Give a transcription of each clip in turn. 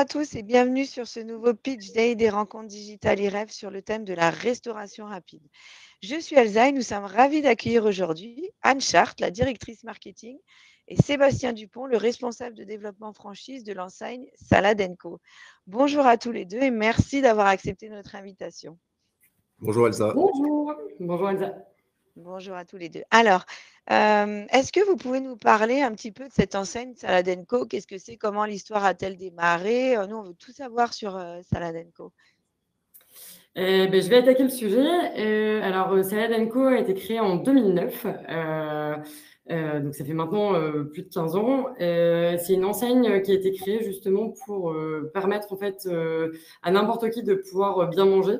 à tous et bienvenue sur ce nouveau Pitch Day des rencontres digitales IREF sur le thème de la restauration rapide. Je suis Elsa et nous sommes ravis d'accueillir aujourd'hui Anne Chart, la directrice marketing, et Sébastien Dupont, le responsable de développement franchise de l'enseigne Salad & Co. Bonjour à tous les deux et merci d'avoir accepté notre invitation. Bonjour Elsa. Bonjour. Bonjour Elsa. Bonjour à tous les deux. Alors, est-ce que vous pouvez nous parler un petit peu de cette enseigne Salad & Co? Qu'est-ce que c'est? Comment l'histoire a-t-elle démarré? Nous, on veut tout savoir sur Salad & Co. Je vais attaquer le sujet. Alors, Salad & Co a été créé en 2009. Donc, ça fait maintenant plus de 15 ans. C'est une enseigne qui a été créée justement pour permettre en fait à n'importe qui de pouvoir bien manger.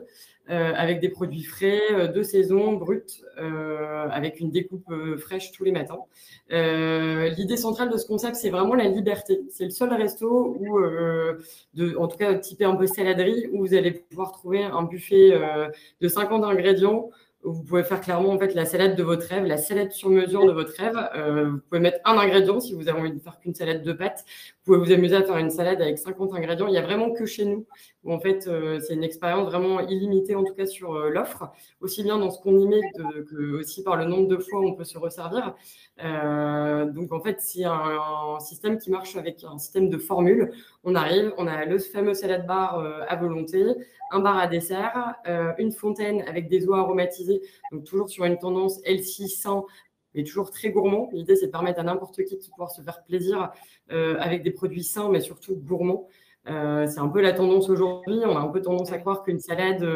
Avec des produits frais, de saison, bruts, avec une découpe fraîche tous les matins. L'idée centrale de ce concept, c'est vraiment la liberté. C'est le seul resto où, en tout cas typé un peu saladerie, où vous allez pouvoir trouver un buffet de 50 ingrédients. Vous pouvez faire clairement en fait la salade de votre rêve, la salade sur mesure de votre rêve. Vous pouvez mettre un ingrédient si vous avez envie de faire qu'une salade de pâtes. Vous pouvez vous amuser à faire une salade avec 50 ingrédients. Il n'y a vraiment que chez nous où en fait c'est une expérience vraiment illimitée en tout cas sur l'offre, aussi bien dans ce qu'on y met que aussi par le nombre de fois où on peut se resservir. Donc en fait c'est un système qui marche avec un système de formules. On arrive, on a le fameux salad bar à volonté, un bar à dessert, une fontaine avec des eaux aromatisées, donc toujours sur une tendance healthy, sain, mais toujours très gourmand. L'idée, c'est de permettre à n'importe qui de pouvoir se faire plaisir avec des produits sains, mais surtout gourmands. C'est un peu la tendance aujourd'hui. On a un peu tendance à croire qu'une salade,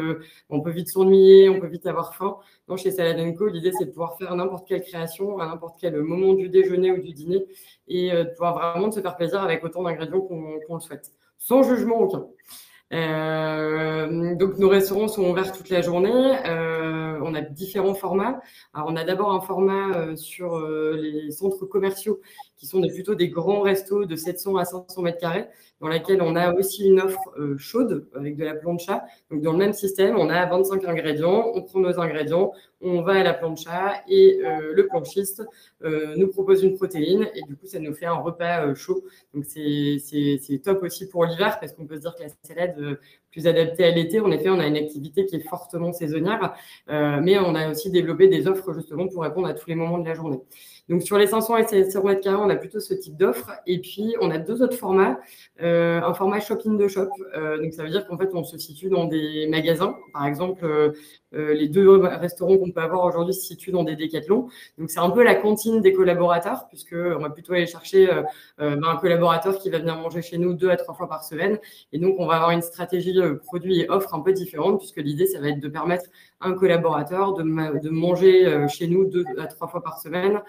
on peut vite s'ennuyer, on peut vite avoir faim. Non, chez Salad & Co, l'idée, c'est de pouvoir faire n'importe quelle création à n'importe quel moment du déjeuner ou du dîner et de pouvoir vraiment se faire plaisir avec autant d'ingrédients qu'on le souhaite, sans jugement aucun. Donc nos restaurants sont ouverts toute la journée. On a différents formats. Alors on a d'abord un format sur les centres commerciaux qui sont plutôt des grands restos de 700 à 500 mètres carrés, dans laquelle on a aussi une offre chaude avec de la plancha. Donc dans le même système, on a 25 ingrédients, on prend nos ingrédients, on va à la plancha et le planchiste nous propose une protéine et du coup ça nous fait un repas chaud. Donc c'est top aussi pour l'hiver parce qu'on peut se dire que la salade plus adaptée à l'été, en effet on a une activité qui est fortement saisonnière, mais on a aussi développé des offres justement pour répondre à tous les moments de la journée. Donc, sur les 500 et 700 mètres carrés, on a plutôt ce type d'offre. Et puis, on a deux autres formats. Un format shop-in de shop. Donc, ça veut dire qu'en fait, on se situe dans des magasins. Par exemple, les deux restaurants qu'on peut avoir aujourd'hui se situent dans des décathlons. Donc, c'est un peu la cantine des collaborateurs, puisqu'on va plutôt aller chercher un collaborateur qui va venir manger chez nous 2 à 3 fois par semaine. Et donc, on va avoir une stratégie produit et offre un peu différente, puisque l'idée, ça va être de permettre à un collaborateur de manger chez nous 2 à 3 fois par semaine,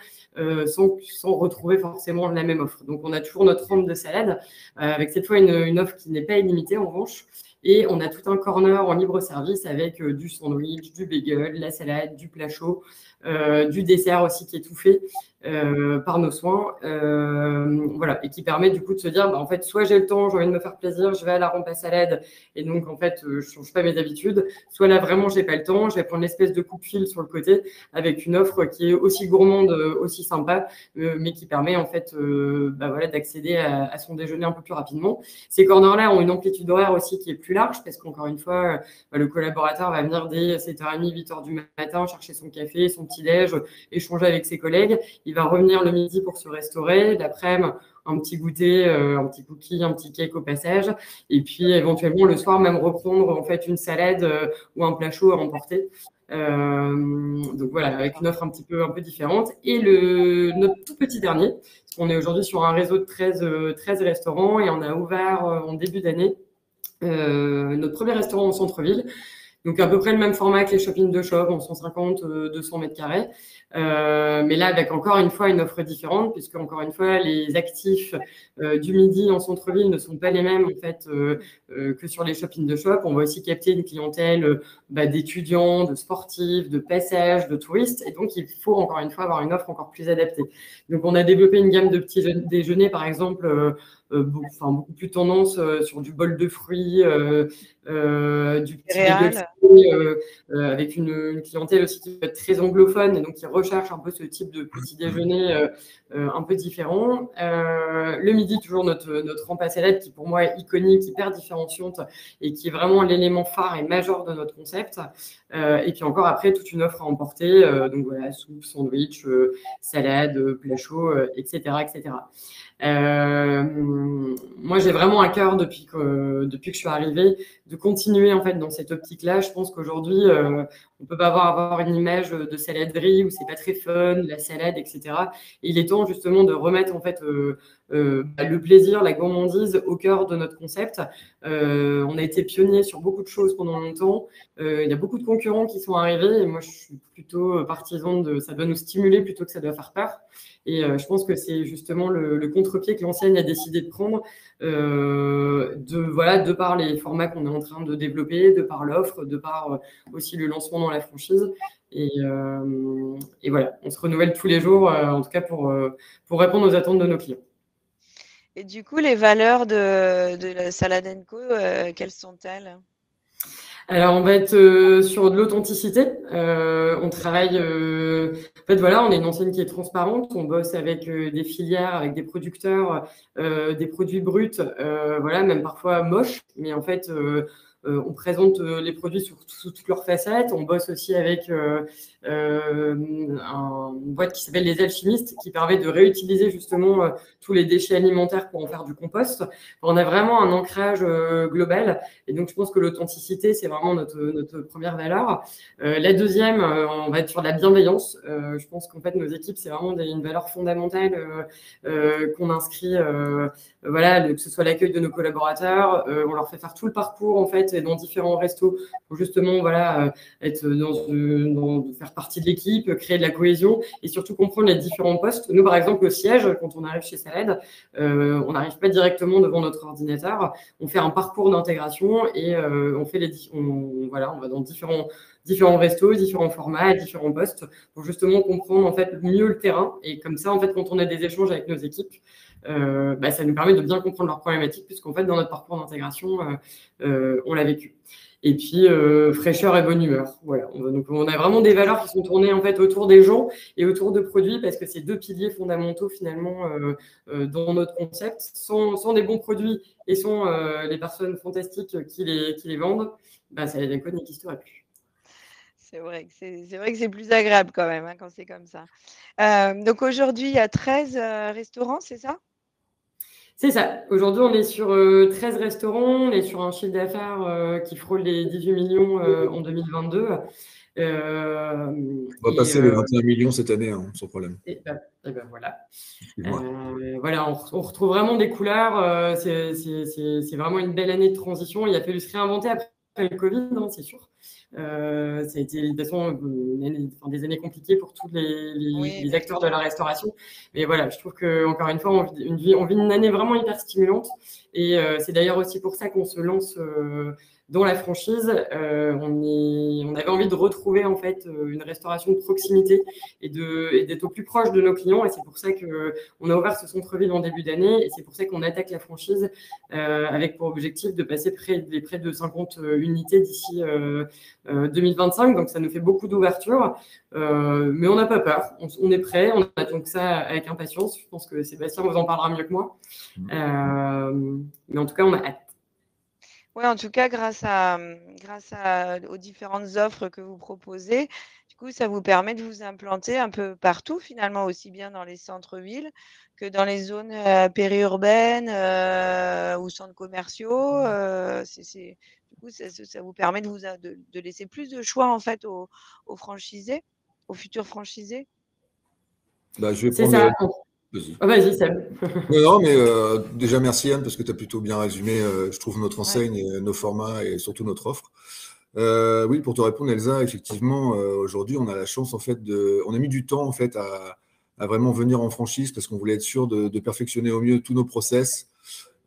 sans retrouver forcément la même offre. Donc, on a toujours notre rampe de salade, avec cette fois une offre qui n'est pas illimitée en revanche. Et on a tout un corner en libre service avec du sandwich, du bagel, la salade, du plat chaud, du dessert aussi qui est tout fait par nos soins. Voilà, et qui permet du coup de se dire, en fait, soit j'ai le temps, j'ai envie de me faire plaisir, je vais à la rampe à salade et donc en fait, je ne change pas mes habitudes. Soit là, vraiment, j'ai pas le temps, je vais prendre l'espèce de coupe-fil sur le côté avec une offre qui est aussi gourmande, aussi sympa, mais qui permet en fait d'accéder à son déjeuner un peu plus rapidement. Ces corners-là ont une amplitude horaire aussi qui est plus large parce qu'encore une fois, le collaborateur va venir dès 7h30, 8h du matin chercher son café, son petit-déj, échanger avec ses collègues. Il va revenir le midi pour se restaurer, l'après-midi, un petit goûter, un petit cookie, un petit cake au passage, et puis éventuellement le soir même reprendre en fait une salade ou un plat chaud à emporter. Donc voilà, avec une offre un peu différente. Et notre tout petit dernier, parce qu'on est aujourd'hui sur un réseau de 13 restaurants et on a ouvert en début d'année notre premier restaurant au centre-ville. Donc, à peu près le même format que les shopping de shop, en 150, 200 mètres carrés. Mais là, avec encore une fois une offre différente, puisque encore une fois, les actifs du midi en centre-ville ne sont pas les mêmes en fait que sur les shopping de shop. On va aussi capter une clientèle d'étudiants, de sportifs, de passages, de touristes. Et donc, il faut encore une fois avoir une offre encore plus adaptée. Donc, on a développé une gamme de petits déjeuners, par exemple, beaucoup plus tendance sur du bol de fruits, du petit Céréales. avec une clientèle aussi qui peut être très anglophone et donc qui recherche un peu ce type de petit déjeuner un peu différent. Le midi, toujours notre rampe à salade qui pour moi est iconique, hyper différenciante et qui est vraiment l'élément phare et majeur de notre concept. Et puis encore après, toute une offre à emporter, donc voilà, soupe, sandwich, salade, plat chaud, etc., etc. Moi, j'ai vraiment à cœur depuis que je suis arrivée de continuer en fait dans cette optique-là. Je pense qu'aujourd'hui, on peut pas avoir une image de saladerie où c'est pas très fun, la salade, etc. Et il est temps justement de remettre en fait le plaisir, la gourmandise au cœur de notre concept. On a été pionnier sur beaucoup de choses pendant longtemps. Il y a beaucoup de concurrents qui sont arrivés et moi, je suis plutôt partisan de ça doit nous stimuler plutôt que ça doit faire peur. Et je pense que c'est justement le contre-pied que l'enseigne a décidé de prendre de par les formats qu'on est en train de développer, de par l'offre, de par aussi le lancement dans la franchise. Et voilà, on se renouvelle tous les jours, en tout cas pour répondre aux attentes de nos clients. Et du coup, les valeurs de la Salad & Co, quelles sont-elles? Alors, on va être sur de l'authenticité. On travaille. En fait, voilà, on est une enseigne qui est transparente. On bosse avec des filières, avec des producteurs, des produits bruts, voilà, même parfois moches. Mais en fait, on présente les produits sous toutes leurs facettes. On bosse aussi avec une boîte qui s'appelle Les Alchimistes, qui permet de réutiliser justement tous les déchets alimentaires pour en faire du compost. On a vraiment un ancrage global. Et donc, je pense que l'authenticité, c'est vraiment notre première valeur. La deuxième, on va être sur la bienveillance. Je pense qu'en fait, nos équipes, c'est vraiment une valeur fondamentale qu'on inscrit, voilà, que ce soit l'accueil de nos collaborateurs. On leur fait faire tout le parcours, en fait, dans différents restos pour justement, voilà, être faire partie de l'équipe, créer de la cohésion et surtout comprendre les différents postes. Nous, par exemple, au siège, quand on arrive chez Salad, on n'arrive pas directement devant notre ordinateur. On fait un parcours d'intégration et on va dans différents restos, différents formats, différents postes pour justement comprendre en fait mieux le terrain. Et comme ça, en fait, quand on a des échanges avec nos équipes, ça nous permet de bien comprendre leurs problématiques puisqu'en fait, dans notre parcours d'intégration, on l'a vécu. Et puis, fraîcheur et bonne humeur. Voilà. Donc, on a vraiment des valeurs qui sont tournées en fait autour des gens et autour de produits parce que c'est deux piliers fondamentaux finalement dans notre concept. Sans des bons produits et sans les personnes fantastiques qui les vendent, ça la déconne n'existerait plus. C'est vrai que c'est plus agréable quand même quand c'est comme ça. Donc aujourd'hui, il y a 13 restaurants, c'est ça? C'est ça. Aujourd'hui, on est sur 13 restaurants. On est sur un chiffre d'affaires qui frôle les 18 millions en 2022. On va passer les 21 millions cette année, sans problème. Et voilà. Voilà, on retrouve vraiment des couleurs. C'est vraiment une belle année de transition. Il a fallu se réinventer après le Covid, c'est sûr. Ça a été de toute façon des années compliquées pour tous les acteurs de la restauration. Mais voilà, je trouve qu'encore une fois, on vit une année vraiment hyper stimulante. Et c'est d'ailleurs aussi pour ça qu'on se lance dans la franchise. On avait envie de retrouver en fait une restauration de proximité et d'être au plus proche de nos clients. Et c'est pour ça qu'on a ouvert ce centre-ville en début d'année. Et c'est pour ça qu'on attaque la franchise avec pour objectif de passer près de 50 unités d'ici 2025. Donc, ça nous fait beaucoup d'ouverture. Mais on n'a pas peur. On est prêt. On attend que ça avec impatience. Je pense que Sébastien vous en parlera mieux que moi. Mais en tout cas, on a hâte. Oui, en tout cas, grâce aux différentes offres que vous proposez, du coup, ça vous permet de vous implanter un peu partout, finalement, aussi bien dans les centres-villes que dans les zones périurbaines ou centres commerciaux. Du coup, ça vous permet de laisser plus de choix, en fait, aux franchisés, aux futurs franchisés. Je vais prendre ça. Vas-y, Seb. Non, mais déjà, merci Anne, parce que tu as plutôt bien résumé, je trouve, notre enseigne, et nos formats et surtout notre offre. Oui, pour te répondre, Elsa, effectivement, aujourd'hui, on a la chance, en fait, on a mis du temps, en fait, à vraiment venir en franchise parce qu'on voulait être sûr de perfectionner au mieux tous nos process.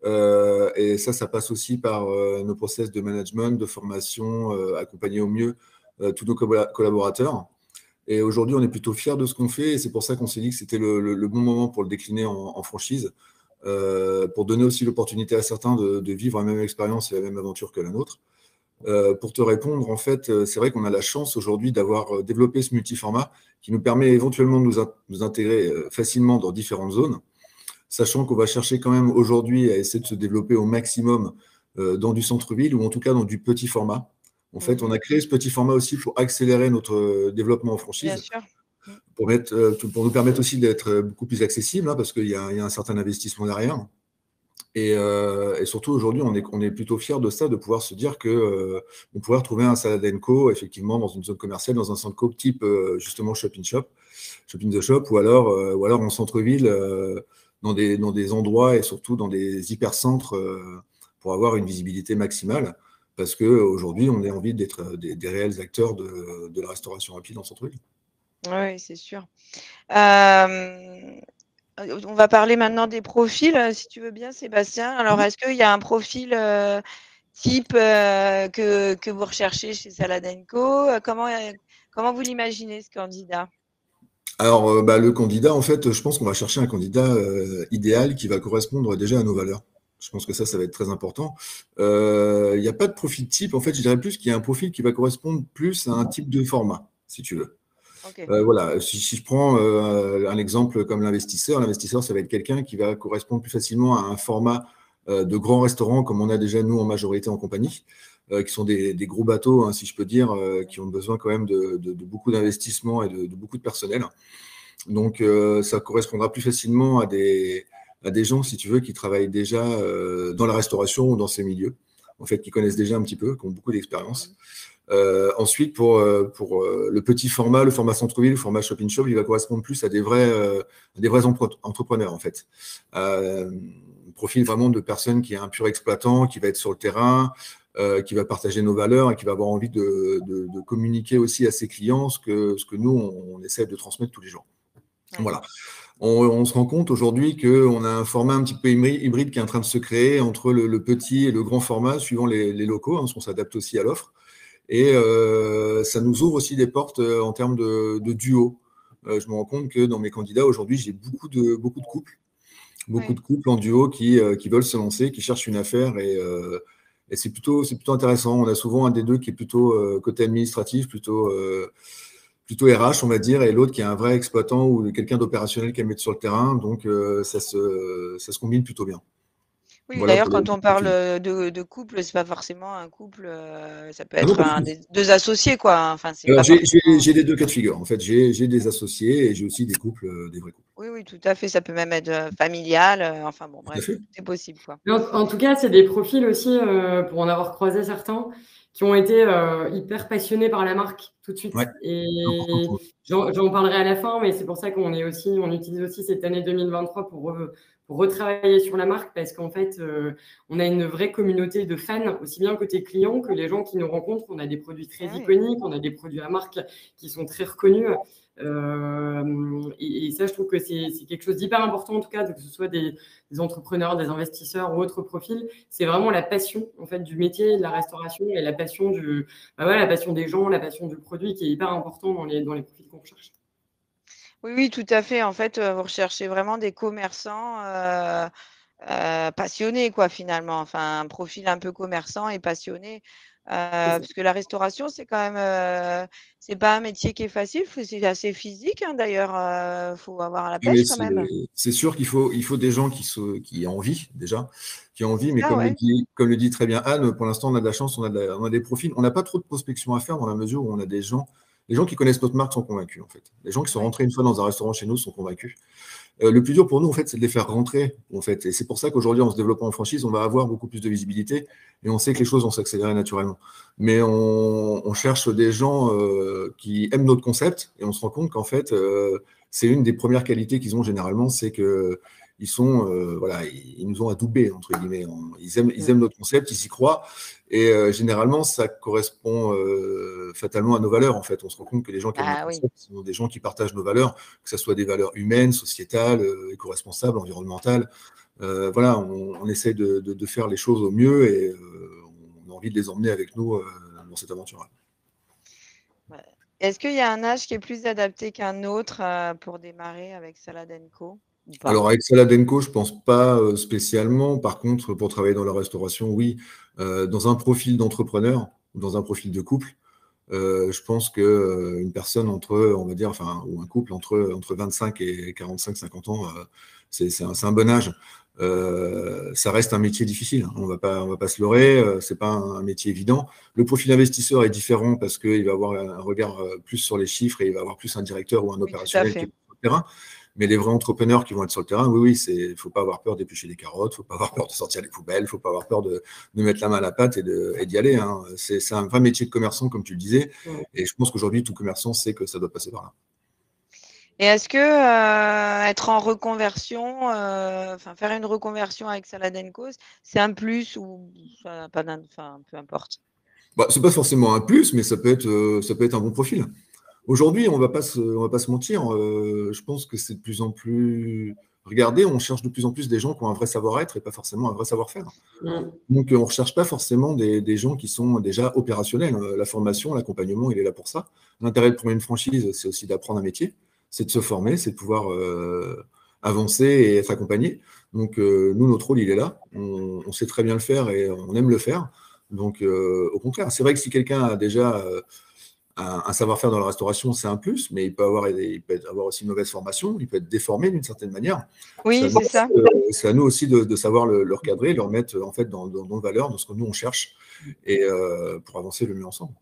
Et ça passe aussi par nos process de management, de formation, accompagner au mieux tous nos collaborateurs. Et aujourd'hui, on est plutôt fiers de ce qu'on fait et c'est pour ça qu'on s'est dit que c'était le bon moment pour le décliner en franchise. pour donner aussi l'opportunité à certains de vivre la même expérience et la même aventure que la nôtre. Pour te répondre, en fait, c'est vrai qu'on a la chance aujourd'hui d'avoir développé ce multiformat qui nous permet éventuellement de nous intégrer facilement dans différentes zones, sachant qu'on va chercher quand même aujourd'hui à essayer de se développer au maximum dans du centre-ville ou en tout cas dans du petit format. En fait, on a créé ce petit format aussi pour accélérer notre développement en Bien franchise, sûr. pour nous permettre aussi d'être beaucoup plus accessible, hein, parce qu'il y a un certain investissement derrière. Et surtout, aujourd'hui, on est plutôt fiers de ça, de pouvoir se dire qu'on pourrait retrouver un Salad & Co, effectivement, dans une zone commerciale, dans un centre coop type, justement, Shop in the Shop, ou alors en centre-ville, dans des endroits et surtout dans des hypercentres, pour avoir une visibilité maximale. Parce qu'aujourd'hui, on a envie d'être des réels acteurs de la restauration rapide en centre-ville. Oui, c'est sûr. On va parler maintenant des profils, si tu veux bien, Sébastien. Alors, est-ce qu'il y a un profil type que vous recherchez chez Salad & Co? Comment vous l'imaginez, ce candidat? Alors, le candidat, en fait, je pense qu'on va chercher un candidat idéal qui va correspondre déjà à nos valeurs. Je pense que ça va être très important. Il n'y a pas de profil type. En fait, je dirais plus qu'il y a un profil qui va correspondre plus à un type de format, si tu veux. Ok. Voilà, si je prends un exemple comme l'investisseur, ça va être quelqu'un qui va correspondre plus facilement à un format de grands restaurants comme on a déjà nous en majorité en compagnie, qui sont des gros bateaux, hein, si je peux dire, qui ont besoin quand même de beaucoup d'investissement et de beaucoup de personnel. Donc, ça correspondra plus facilement à des gens, si tu veux, qui travaillent déjà dans la restauration ou dans ces milieux, en fait, qui connaissent déjà un petit peu, qui ont beaucoup d'expérience. Ensuite, pour le petit format, le format centre-ville, le format shop-in-shop, il va correspondre plus à des vrais entrepreneurs, en fait. Un profil vraiment de personne qui est un pur exploitant, qui va être sur le terrain, qui va partager nos valeurs et qui va avoir envie de communiquer aussi à ses clients ce que nous, on essaie de transmettre tous les jours. Ouais. Voilà. On se rend compte aujourd'hui qu'on a un format un petit peu hybride qui est en train de se créer entre le petit et le grand format, suivant les locaux, hein, parce qu'on s'adapte aussi à l'offre. Et ça nous ouvre aussi des portes en termes de duo. Je me rends compte que dans mes candidats, aujourd'hui, j'ai beaucoup de couples. Beaucoup de couples en duo qui veulent se lancer, qui cherchent une affaire. Et c'est plutôt intéressant. On a souvent un des deux qui est plutôt côté administratif, plutôt RH, on va dire, et l'autre qui est un vrai exploitant ou quelqu'un d'opérationnel qui aime être sur le terrain. Donc, ça se combine plutôt bien. Oui, Voilà d'ailleurs, pour les quand on parle de couple, c'est pas forcément un couple, ça peut Ah non, être pas du tout. deux associés, quoi. Enfin, c'est Alors, pas forcément. j'ai les deux cas de figure. En fait, j'ai des associés et j'ai aussi des couples, des vrais couples. Oui, oui, tout à fait. Ça peut même être familial. Enfin bon, Tout à bref, fait. tout est possible, quoi. En tout cas, c'est des profils aussi, pour en avoir croisé certains, qui ont été hyper passionnés par la marque tout de suite. Ouais. Et j'en parlerai à la fin, mais c'est pour ça qu'on utilise aussi cette année 2023 pour retravailler sur la marque, parce qu'en fait, on a une vraie communauté de fans, aussi bien côté client que les gens qui nous rencontrent. On a des produits très iconiques, on a des produits à marque qui sont très reconnus. Et ça, je trouve que c'est quelque chose d'hyper important, en tout cas, que ce soit des entrepreneurs, des investisseurs ou autres profils. C'est vraiment la passion, en fait, du métier de la restauration et la passion la passion des gens, la passion du produit qui est hyper important dans les profils qu'on recherche. Oui, oui, tout à fait. En fait, vous recherchez vraiment des commerçants passionnés, quoi, finalement. Enfin, un profil un peu commerçant et passionné. Parce que la restauration, c'est quand même, c'est pas un métier qui est facile. C'est assez physique, hein, d'ailleurs. Faut avoir la Mais pêche quand même. c'est sûr qu'il faut des gens qui aient envie, déjà, qui ont envie, C'est mais ça, ouais. comme le dit très bien Anne, pour l'instant, on a de la chance, on a des profils. On n'a pas trop de prospection à faire dans la mesure où on a des gens. Les gens qui connaissent notre marque sont convaincus, en fait. Les gens qui sont Ouais. rentrés une fois dans un restaurant chez nous sont convaincus. Le plus dur pour nous, en fait, c'est de les faire rentrer, en fait. Et c'est pour ça qu'aujourd'hui, en se développant en franchise, on va avoir beaucoup plus de visibilité et on sait que les choses vont s'accélérer naturellement. Mais on cherche des gens qui aiment notre concept et on se rend compte qu'en fait, c'est une des premières qualités qu'ils ont généralement, c'est que ils sont, voilà, ils nous ont adoubés, entre guillemets. Ils aiment notre concept, ils y croient. Et généralement, ça correspond fatalement à nos valeurs, en fait. On se rend compte que les gens qui aiment notre Ah oui. concept sont des gens qui partagent nos valeurs, que ce soit des valeurs humaines, sociétales, éco-responsables, environnementales. Voilà, on essaie de faire les choses au mieux et on a envie de les emmener avec nous dans cette aventure-là. Est-ce qu'il y a un âge qui est plus adapté qu'un autre pour démarrer avec Salad & Co? ou pas? Alors, avec Salad & Co, je ne pense pas spécialement. Par contre, pour travailler dans la restauration, oui. Dans un profil d'entrepreneur, dans un profil de couple, je pense qu'une personne on va dire, enfin, ou un couple entre 25 et 45-50 ans, c'est un bon âge. Ça reste un métier difficile, hein. On va pas se leurrer, c'est pas un métier évident. Le profil investisseur est différent parce qu'il va avoir un regard plus sur les chiffres et il va avoir plus un directeur ou un Oui, tout à opérationnel qui est fait. sur le terrain. Mais les vrais entrepreneurs qui vont être sur le terrain, oui, il ne faut pas avoir peur d'éplucher les carottes, il ne faut pas avoir peur de sortir les poubelles, il ne faut pas avoir peur de mettre la main à la pâte et d'y aller, hein. C'est un vrai métier de commerçant, comme tu le disais. Ouais. Et je pense qu'aujourd'hui, tout commerçant sait que ça doit passer par là. Et est-ce que être en reconversion, enfin faire une reconversion avec Salad & Co, c'est un plus ou ça n'a pas enfin, peu importe? Bah, ce n'est pas forcément un plus, mais ça peut être un bon profil. Aujourd'hui, on va pas se mentir, je pense que c'est de plus en plus regardez, on cherche de plus en plus des gens qui ont un vrai savoir-être et pas forcément un vrai savoir-faire. Donc, on ne recherche pas forcément des gens qui sont déjà opérationnels. La formation, l'accompagnement, il est là pour ça. L'intérêt de prendre une franchise, c'est aussi d'apprendre un métier, c'est de se former, c'est de pouvoir avancer et être accompagné. Donc, nous, notre rôle, il est là. On sait très bien le faire et on aime le faire. Donc, au contraire, c'est vrai que si quelqu'un a déjà un savoir-faire dans la restauration, c'est un plus, mais il peut avoir aussi une mauvaise formation, il peut être déformé d'une certaine manière. Oui, c'est ça. C'est à nous aussi de savoir le recadrer, le remettre en fait dans nos valeurs, dans ce que nous on cherche, et pour avancer le mieux ensemble.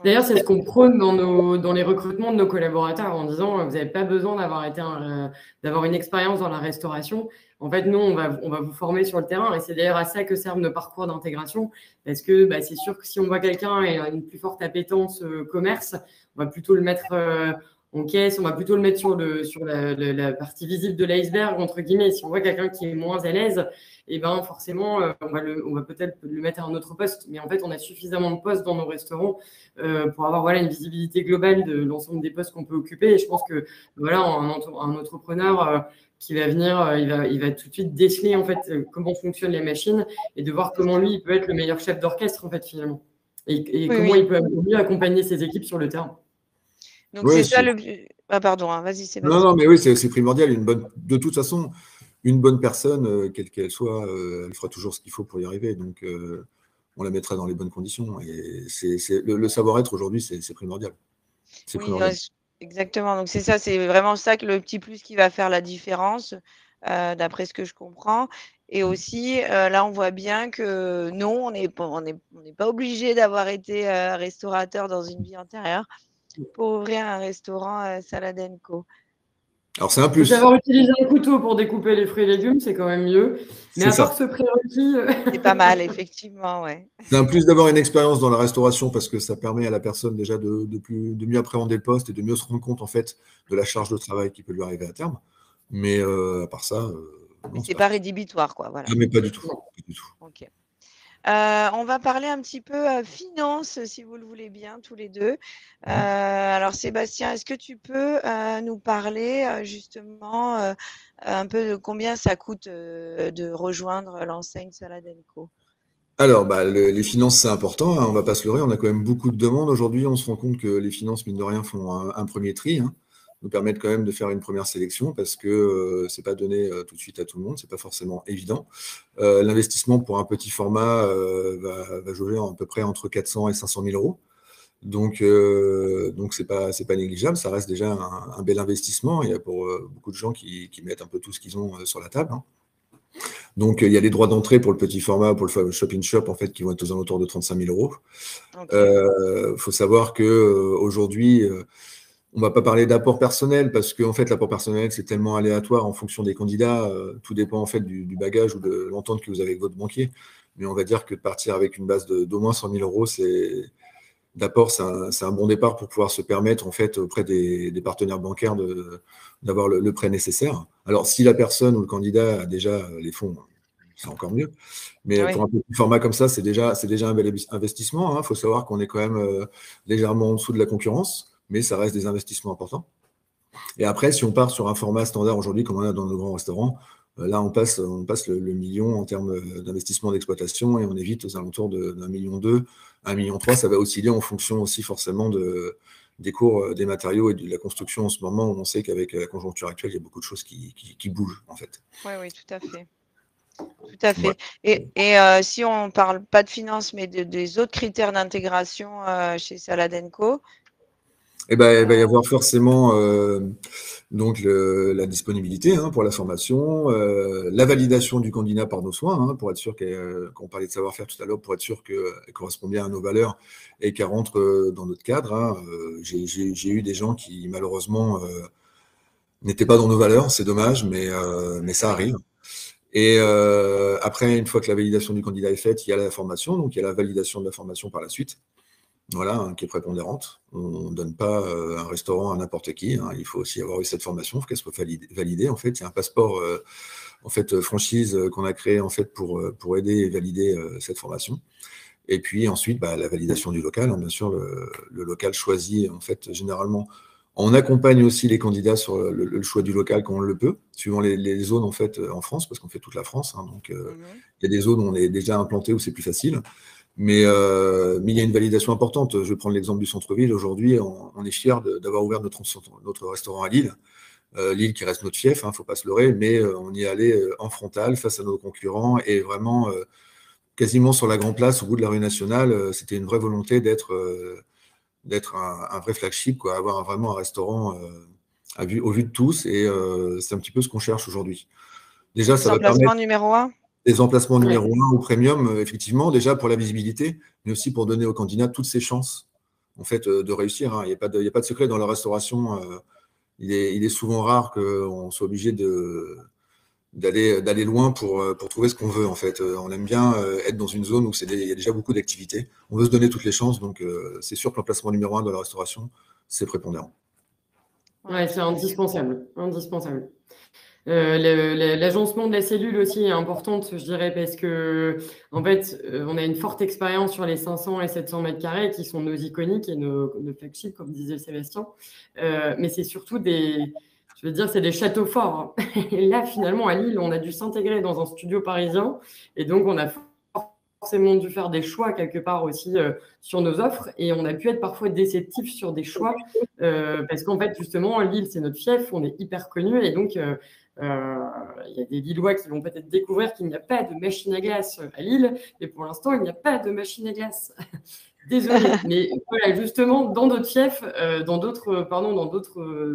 D'ailleurs, c'est ce qu'on prône dans les recrutements de nos collaborateurs en disant vous n'avez pas besoin d'avoir une expérience dans la restauration. En fait, nous, on va vous former sur le terrain et c'est d'ailleurs à ça que servent nos parcours d'intégration parce que c'est sûr que si on voit quelqu'un et une plus forte appétence commerce, on va plutôt le mettre en caisse, on va plutôt le mettre sur la partie visible de l'iceberg, entre guillemets. Si on voit quelqu'un qui est moins à l'aise, et forcément, on va peut-être le mettre à un autre poste. Mais en fait, on a suffisamment de postes dans nos restaurants pour avoir une visibilité globale de l'ensemble des postes qu'on peut occuper. Et je pense que un entrepreneur qui va venir, il va tout de suite déceler en fait comment fonctionnent les machines et de voir comment lui, il peut être le meilleur chef d'orchestre en fait finalement. Et comment il peut mieux accompagner ses équipes sur le terrain. Donc, c'est ça le but. Ah, pardon, hein, vas-y, Sébastien. Non, mais oui, c'est primordial. De toute façon, une bonne personne, quelle qu'elle soit, elle fera toujours ce qu'il faut pour y arriver. Donc, on la mettra dans les bonnes conditions. Et le savoir-être aujourd'hui, c'est primordial. C'est primordial. Exactement. Donc, c'est ça, c'est vraiment ça que le petit plus qui va faire la différence, d'après ce que je comprends. Et aussi, là, on voit bien que non, on n'est pas obligé d'avoir été restaurateur dans une vie antérieure pour ouvrir un restaurant Salad & Co. Alors, c'est un plus. Savoir utiliser un couteau pour découper les fruits et légumes, c'est quand même mieux. Mais à part ce prérequis. C'est pas mal, effectivement, ouais. C'est un plus d'avoir une expérience dans la restauration parce que ça permet à la personne déjà de mieux appréhender le poste et de mieux se rendre compte en fait de la charge de travail qui peut lui arriver à terme. Mais à part ça, c'est pas rédhibitoire, quoi. Voilà. Ah, mais pas du tout. Pas du tout. Ok. On va parler un petit peu finance, si vous le voulez bien, tous les deux. Alors, Sébastien, est-ce que tu peux nous parler justement un peu de combien ça coûte de rejoindre l'enseigne Salad & Co? Alors, les finances, c'est important, hein, on ne va pas se leurrer, on a quand même beaucoup de demandes. Aujourd'hui, on se rend compte que les finances, mine de rien, font un premier tri, hein, nous permettent quand même de faire une première sélection parce que ce n'est pas donné tout de suite à tout le monde, ce n'est pas forcément évident. L'investissement pour un petit format va jauger à peu près entre 400 et 500 000 euros. Donc c'est pas négligeable, ça reste déjà un bel investissement. Il y a pour beaucoup de gens qui mettent un peu tout ce qu'ils ont sur la table, hein. Donc, il y a les droits d'entrée pour le petit format, pour le shop-in-shop, en fait, qui vont être aux alentours de 35 000 euros. Il faut savoir qu'aujourd'hui, on ne va pas parler d'apport personnel parce qu'en fait, l'apport personnel, c'est tellement aléatoire en fonction des candidats. Tout dépend en fait du bagage ou de l'entente que vous avez avec votre banquier. Mais on va dire que de partir avec une base d'au moins 100 000 euros, d'apport, c'est un bon départ pour pouvoir se permettre en fait auprès des partenaires bancaires d'avoir le prêt nécessaire. Alors, si la personne ou le candidat a déjà les fonds, c'est encore mieux. Mais pour un petit format comme ça, c'est déjà un bel investissement, hein. Il faut savoir qu'on est quand même légèrement en dessous de la concurrence, mais ça reste des investissements importants. Et après, si on part sur un format standard aujourd'hui, comme on a dans nos grands restaurants, là, on passe le million en termes d'investissement d'exploitation et on est vite aux alentours d'1,2 million, 1,3 million. Ça va osciller en fonction aussi forcément des matériaux et de la construction en ce moment, où on sait qu'avec la conjoncture actuelle, il y a beaucoup de choses qui bougent, en fait. Oui, tout à fait. Tout à fait. Voilà. Et si on ne parle pas de finances, mais des autres critères d'intégration chez Salad Co. Eh ben, il va y avoir forcément donc la disponibilité pour la formation, la validation du candidat par nos soins, pour être sûr qu'on parlait de savoir-faire tout à l'heure, pour être sûr qu'elle correspond bien à nos valeurs et qu'elle rentre dans notre cadre. J'ai eu des gens qui, malheureusement, n'étaient pas dans nos valeurs, c'est dommage, mais ça arrive. Et après, une fois que la validation du candidat est faite, il y a la formation, donc il y a la validation de la formation par la suite. Voilà, qui est prépondérante. On ne donne pas un restaurant à n'importe qui. Il faut aussi avoir eu cette formation, il faut qu'elle soit validée. En fait, il y a un passeport franchise qu'on a créé en fait pour aider et valider cette formation. Et puis ensuite, la validation du local. Bien sûr, le local choisi, en fait, généralement, on accompagne aussi les candidats sur le choix du local quand on le peut, suivant les zones en fait en France, parce qu'on fait toute la France. Donc, il y a des zones où on est déjà implanté où c'est plus facile. Mais il y a une validation importante. Je vais prendre l'exemple du centre-ville. Aujourd'hui, on est fiers d'avoir ouvert notre restaurant à Lille. Lille qui reste notre fief, il ne faut pas se leurrer, mais on y est allé en frontal face à nos concurrents et vraiment quasiment sur la grande place au bout de la rue nationale. C'était une vraie volonté d'être un vrai flagship, avoir vraiment un restaurant au vu de tous. Et c'est un petit peu ce qu'on cherche aujourd'hui. Déjà, ça va permettre numéro 1. Des emplacements numéro 1 ou premium, effectivement, déjà pour la visibilité, mais aussi pour donner aux candidats toutes ses chances en fait, de réussir. Il n'y a pas de secret dans la restauration. Il est souvent rare qu'on soit obligé d'aller loin pour trouver ce qu'on veut. En fait. On aime bien être dans une zone où il y a déjà beaucoup d'activités. On veut se donner toutes les chances, donc c'est sûr que l'emplacement numéro 1 dans la restauration, c'est prépondérant. Ouais, c'est indispensable. Indispensable. L'agencement de la cellule aussi est importante, je dirais, parce que en fait, on a une forte expérience sur les 500 et 700 mètres carrés qui sont nos iconiques et nos flagships, comme disait Sébastien. Mais c'est surtout c'est des châteaux forts. Et là, finalement, à Lille, on a dû s'intégrer dans un studio parisien et donc on a forcément dû faire des choix quelque part aussi sur nos offres et on a pu être parfois déceptifs sur des choix parce qu'en fait, justement, Lille, c'est notre fief, on est hyper connu et donc il y a des Lillois qui vont peut-être découvrir qu'il n'y a pas de machine à glace à Lille, mais pour l'instant, il n'y a pas de machine à glace. Désolée, mais voilà, justement, dans d'autres fiefs, dans d'autres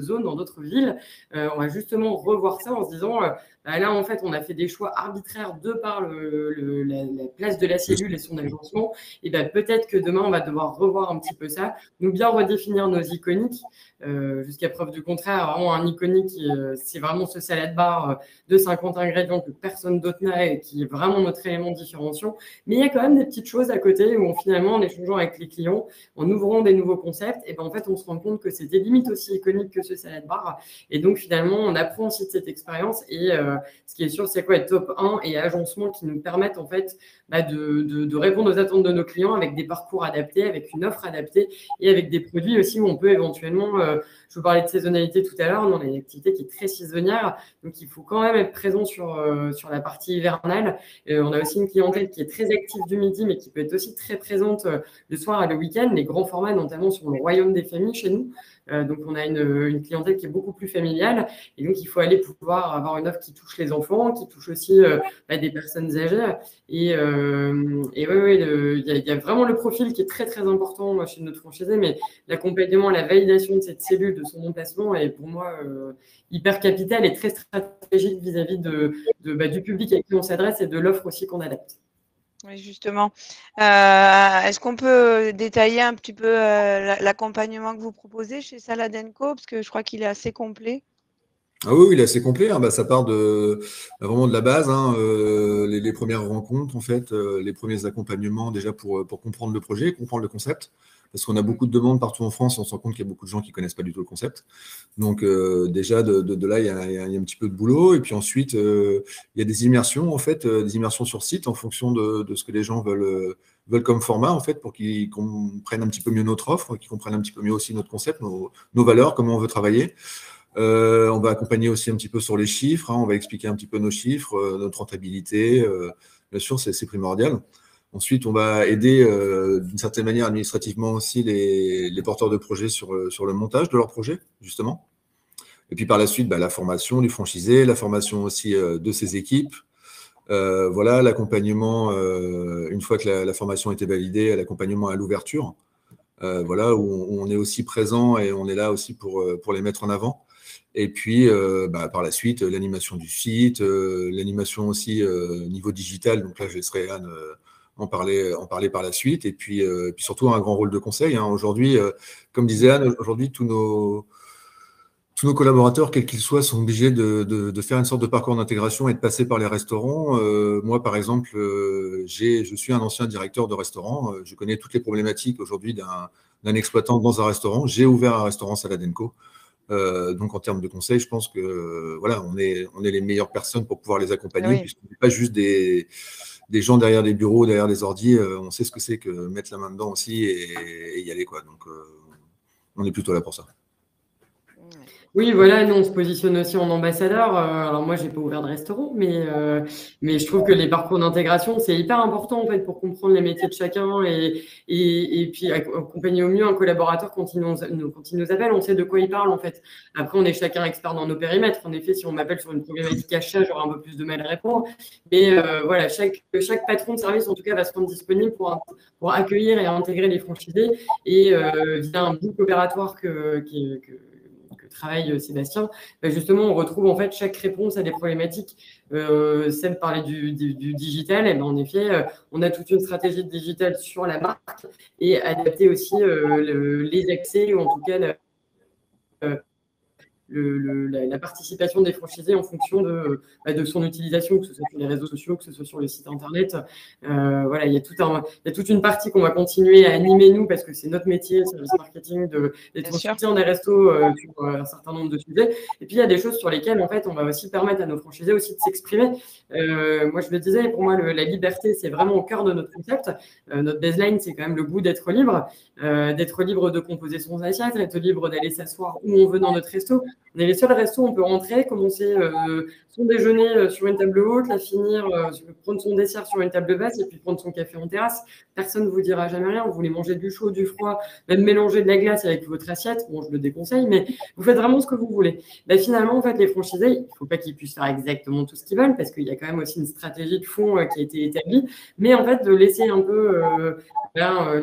zones, dans d'autres villes, on va justement revoir ça en se disant, là, en fait, on a fait des choix arbitraires de par la place de la cellule et son agencement, et peut-être que demain, on va devoir revoir un petit peu ça, nous bien redéfinir nos iconiques, jusqu'à preuve du contraire, vraiment un iconique, c'est vraiment ce salad bar de 50 ingrédients que personne d'autre n'a et qui est vraiment notre élément différenciant, mais il y a quand même des petites choses à côté où finalement, en échangeant avec les clients, en ouvrant des nouveaux concepts, et en fait, on se rend compte que c'est des limites aussi iconiques que ce salad bar. Et donc, finalement, on apprend aussi de cette expérience. Et ce qui est sûr, c'est quoi être top 1 et agencement qui nous permettent en fait de répondre aux attentes de nos clients avec des parcours adaptés, avec une offre adaptée et avec des produits aussi où on peut éventuellement, je vous parlais de saisonnalité tout à l'heure, on a une activité qui est très saisonnière, donc il faut quand même être présent sur la partie hivernale. On a aussi une clientèle qui est très active du midi, mais qui peut être aussi très présente le soir et le week-end, les grands formats, notamment sur le royaume des familles chez nous. Donc, on a une clientèle qui est beaucoup plus familiale. Et donc, il faut aller pouvoir avoir une offre qui touche les enfants, qui touche aussi des personnes âgées. Et oui, il y a vraiment le profil qui est très, très important chez notre franchisé. Mais l'accompagnement, la validation de cette cellule, de son emplacement est pour moi hyper capital et très stratégique vis-à-vis du public à qui on s'adresse et de l'offre aussi qu'on adapte. Oui, justement. Est-ce qu'on peut détailler un petit peu l'accompagnement que vous proposez chez Salad Co? Parce que je crois qu'il est assez complet. Ah oui, il est assez complet. Ça part vraiment de la base, les premières rencontres, en fait, les premiers accompagnements déjà pour comprendre le projet, comprendre le concept. Parce qu'on a beaucoup de demandes partout en France, on se rend compte qu'il y a beaucoup de gens qui ne connaissent pas du tout le concept. Donc déjà, de là, il y a un petit peu de boulot. Et puis ensuite, il y a des immersions, en fait, des immersions sur site en fonction de ce que les gens veulent comme format, en fait, pour qu'ils comprennent un petit peu mieux notre offre, qu'ils comprennent un petit peu mieux aussi notre concept, nos valeurs, comment on veut travailler. On va accompagner aussi un petit peu sur les chiffres, on va expliquer un petit peu nos chiffres, notre rentabilité. Bien sûr, c'est primordial. Ensuite, on va aider d'une certaine manière administrativement aussi les porteurs de projets sur le montage de leur projet, justement. Et puis par la suite, la formation du franchisé, la formation aussi de ses équipes. Voilà, l'accompagnement, une fois que la formation a été validée, l'accompagnement à l'ouverture. Voilà, où on est aussi présent et on est là aussi pour les mettre en avant. Et puis, par la suite, l'animation du site, l'animation aussi niveau digital. Donc là, je laisserai Anne en parler par la suite. Et puis surtout, un grand rôle de conseil. Hein. Aujourd'hui, comme disait Anne, aujourd'hui, tous nos collaborateurs, quels qu'ils soient, sont obligés de faire une sorte de parcours d'intégration et de passer par les restaurants. Moi, par exemple, je suis un ancien directeur de restaurant. Je connais toutes les problématiques aujourd'hui d'un exploitant dans un restaurant. J'ai ouvert un restaurant Salad & Co. Donc, en termes de conseils, je pense que voilà, on est les meilleures personnes pour pouvoir les accompagner, Oui. puisqu'on n'est pas juste des gens derrière des bureaux, derrière des ordi. On sait ce que c'est que mettre la main dedans aussi et y aller, quoi. Donc, on est plutôt là pour ça. Oui, voilà, nous on se positionne aussi en ambassadeur. Alors moi, j'ai pas ouvert de restaurant, mais je trouve que les parcours d'intégration, c'est hyper important en fait pour comprendre les métiers de chacun et puis accompagner au mieux un collaborateur quand il nous appelle, on sait de quoi il parle en fait. Après, on est chacun expert dans nos périmètres. En effet, si on m'appelle sur une problématique achat, j'aurai un peu plus de mal à répondre. Mais voilà, chaque patron de service en tout cas va se rendre disponible pour accueillir et intégrer les franchisés et via un book opératoire que travaille Sébastien, justement, on retrouve en fait chaque réponse à des problématiques. Seb parlait du digital, et en effet, on a toute une stratégie de digital sur la marque et adapter aussi les accès, ou en tout cas la participation des franchisés en fonction de son utilisation, que ce soit sur les réseaux sociaux, que ce soit sur le site internet. Voilà, il y a toute une partie qu'on va continuer à animer nous parce que c'est notre métier, service marketing, d'être en soutien des restos sur un certain nombre de sujets. Et puis il y a des choses sur lesquelles en fait on va aussi permettre à nos franchisés aussi de s'exprimer. Moi je le disais, pour moi la liberté c'est vraiment au cœur de notre concept. Notre baseline c'est quand même le goût d'être libre de composer son assiette, d'être libre d'aller s'asseoir où on veut dans notre resto. On est les seuls restos où on peut rentrer, commencer son déjeuner sur une table haute, la finir, prendre son dessert sur une table basse et puis prendre son café en terrasse. Personne ne vous dira jamais rien. Vous voulez manger du chaud, du froid, même mélanger de la glace avec votre assiette. Bon, je le déconseille, mais vous faites vraiment ce que vous voulez. Finalement, en fait, les franchisés, il ne faut pas qu'ils puissent faire exactement tout ce qu'ils veulent parce qu'il y a quand même aussi une stratégie de fond qui a été établie. Mais en fait, de laisser un peu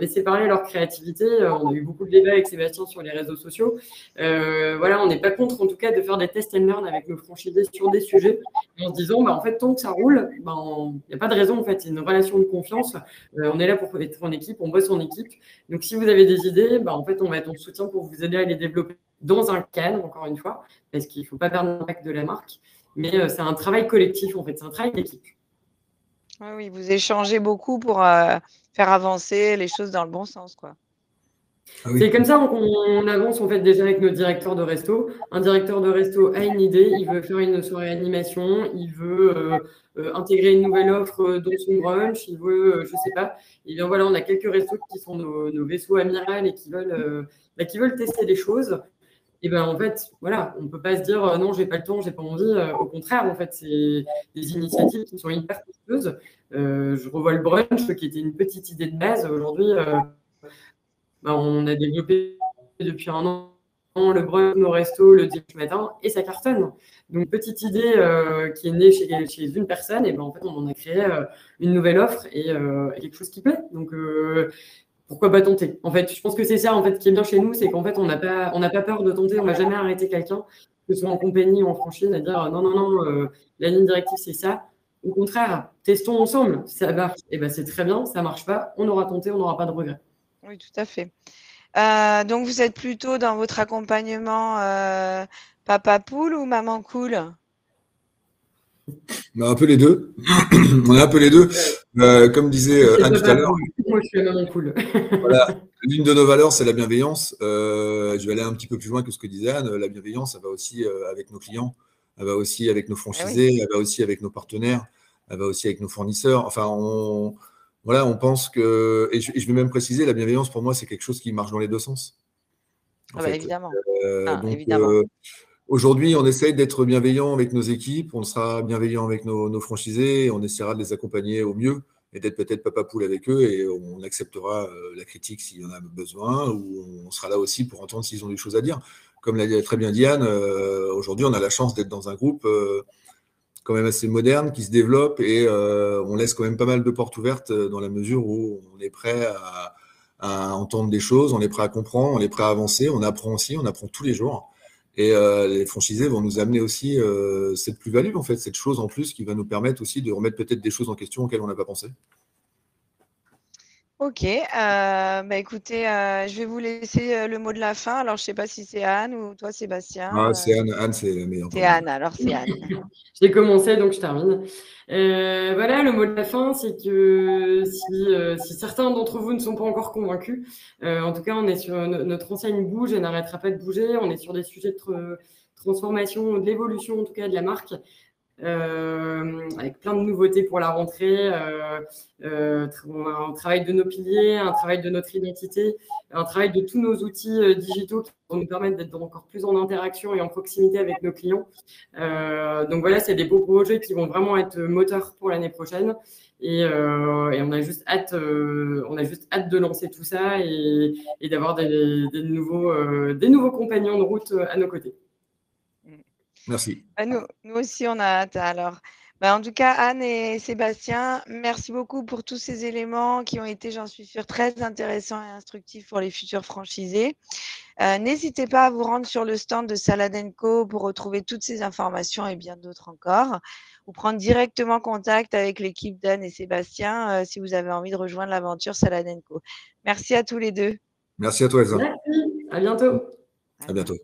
laisser parler leur créativité. On a eu beaucoup de débats avec Sébastien sur les réseaux sociaux. Voilà, on n'est pas contre en tout cas de faire des test and learn avec nos franchisés sur des sujets en se disant en fait tant que ça roule, il n'y a pas de raison en fait, c'est une relation de confiance. On est là pour être en équipe, on bosse en équipe. Donc si vous avez des idées, en fait on va être en soutien pour vous aider à les développer dans un cadre, encore une fois, parce qu'il ne faut pas perdre l'impact de la marque. Mais c'est un travail collectif en fait, c'est un travail d'équipe. Oui, vous échangez beaucoup pour faire avancer les choses dans le bon sens, quoi. Ah oui. C'est comme ça qu'on avance en fait déjà avec nos directeurs de resto. Un directeur de resto a une idée, il veut faire une soirée animation, il veut intégrer une nouvelle offre dans son brunch, il veut, je sais pas. Et bien voilà, on a quelques restos qui sont nos vaisseaux amiral et qui veulent tester des choses. Et en fait, voilà, on ne peut pas se dire non, j'ai pas le temps, j'ai pas envie. Au contraire, en fait, c'est des initiatives qui sont hyper coûteuses. Je revois le brunch qui était une petite idée de base. Aujourd'hui, on a développé depuis un an le brunch au resto le dimanche matin et ça cartonne. Donc, petite idée qui est née chez une personne, et en fait, on en a créé une nouvelle offre et quelque chose qui plaît. Donc, pourquoi pas tenter? En fait, je pense que c'est ça en fait, qui est bien chez nous, c'est qu'en fait, on n'a pas peur de tenter, on ne va jamais arrêter quelqu'un, que ce soit en compagnie ou en franchise, à dire non, la ligne directive, c'est ça. Au contraire, testons ensemble. Si ça marche, c'est très bien. Ça ne marche pas, on aura tenté, on n'aura pas de regrets. Oui, tout à fait. Donc, vous êtes plutôt dans votre accompagnement papa poule ou maman cool? Un peu les deux. On est un peu les deux. Comme disait Anne tout à l'heure. Moi, je suis la maman cool. Voilà. L'une de nos valeurs, c'est la bienveillance. Je vais aller un petit peu plus loin que ce que disait Anne. La bienveillance, elle va aussi avec nos clients, elle va aussi avec nos franchisés, elle va aussi avec nos partenaires, elle va aussi avec nos fournisseurs. Enfin, on pense que, et je vais même préciser, la bienveillance, pour moi, c'est quelque chose qui marche dans les deux sens. Évidemment. Évidemment. Aujourd'hui, on essaye d'être bienveillant avec nos équipes, on sera bienveillant avec nos franchisés, on essaiera de les accompagner au mieux et d'être peut-être papa poule avec eux, et on acceptera la critique s'il y en a besoin, ou on sera là aussi pour entendre s'ils ont des choses à dire. Comme l'a très bien dit Anne, aujourd'hui, on a la chance d'être dans un groupe quand même assez moderne, qui se développe, et on laisse quand même pas mal de portes ouvertes dans la mesure où on est prêt à entendre des choses, on est prêt à comprendre, on est prêt à avancer, on apprend aussi, on apprend tous les jours. Et les franchisés vont nous amener aussi cette plus-value, en fait, cette chose en plus qui va nous permettre aussi de remettre peut-être des choses en question auxquelles on n'a pas pensé. Ok, écoutez, je vais vous laisser le mot de la fin. Alors, je ne sais pas si c'est Anne ou toi, Sébastien. C'est Anne, Anne c'est la meilleure. C'est Anne, alors c'est Anne. J'ai commencé, donc je termine. Voilà, le mot de la fin, c'est que si certains d'entre vous ne sont pas encore convaincus, en tout cas, on est sur notre enseigne bouge et n'arrêtera pas de bouger. On est sur des sujets de transformation, de l'évolution, en tout cas, de la marque. Avec plein de nouveautés pour la rentrée. On a un travail de nos piliers, un travail de notre identité, un travail de tous nos outils digitaux qui vont nous permettre d'être encore plus en interaction et en proximité avec nos clients. Donc voilà, c'est des beaux projets qui vont vraiment être moteurs pour l'année prochaine. Et on a juste hâte de lancer tout ça et d'avoir des nouveaux compagnons de route à nos côtés. Merci. Nous aussi, on a hâte. Alors, en tout cas, Anne et Sébastien, merci beaucoup pour tous ces éléments qui ont été, j'en suis sûre, très intéressants et instructifs pour les futurs franchisés. N'hésitez pas à vous rendre sur le stand de Salad & Co pour retrouver toutes ces informations et bien d'autres encore, ou prendre directement contact avec l'équipe d'Anne et Sébastien si vous avez envie de rejoindre l'aventure Salad & Co. Merci à tous les deux. Merci à toi, Elsa. Merci, à bientôt. À bientôt.